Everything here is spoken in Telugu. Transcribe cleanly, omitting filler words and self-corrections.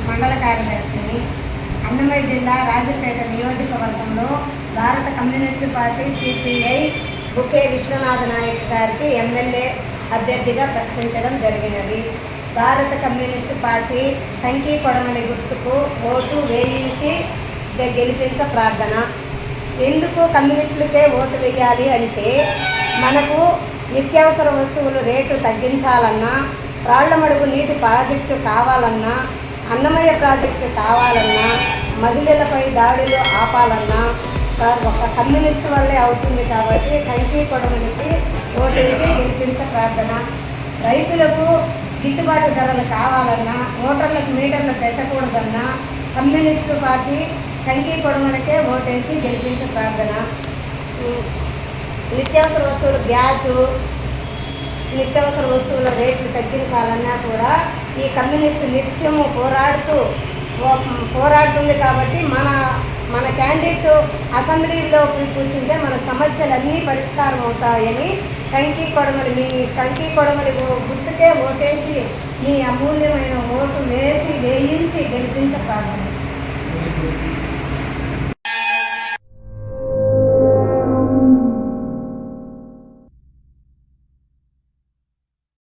మండల కార్యదర్శిని. అన్నమయ్య జిల్లా రాజపేట నియోజకవర్గంలో Bharata communist party CPI Buke Vishwanatha Nayak గారికి ఎమ్మెల్యే అభ్యర్థిగా ప్రకటించడం జరిగినది. భారత కమ్యూనిస్టు పార్టీ కంకి కొడమలి గుర్తుకు ఓటు వేయించి గెలిపించ ప్రార్థన. ఎందుకు కమ్యూనిస్టులకే ఓటు వేయాలి అంటే, మనకు నిత్యావసర వస్తువులు రేటు తగ్గించాలన్నా, రాళ్లమడుగు నీటి ప్రాజెక్టు కావాలన్నా, అన్నమయ్య ప్రాజెక్టు కావాలన్నా, మహిళలపై దాడులు ఆపాలన్నా ఒక కమ్యూనిస్టు వల్లే అవుతుంది. కాబట్టి కంకి కొడమలికి ఓటేసి గెలిపించ ప్రార్థన. రైతులకు గిట్టుబాటు ధరలు కావాలన్నా, మోటార్లకు మీటర్లు పెట్టకూడదన్నా కమ్యూనిస్టు పార్టీ కంకి కొడమలికే ఓటేసి గెలిపించ ప్రార్థన. నిత్యావసర వస్తువులు గ్యాసు, నిత్యావసర వస్తువుల రేట్లు తగ్గించాలన్నా కూడా ఈ కమ్యూనిస్టు నిత్యము పోరాడుతుంది. కాబట్టి మన క్యాండిడేట్ అసెంబ్లీలో కూర్చుంటే మన సమస్యలన్నీ పరిష్కారం అవుతాయని కంకి కొడమలి గుర్తుకే ఓటేసి మీ అమూల్యమైన ఓటు వేయించి గెలిపించ ప్రార్థన.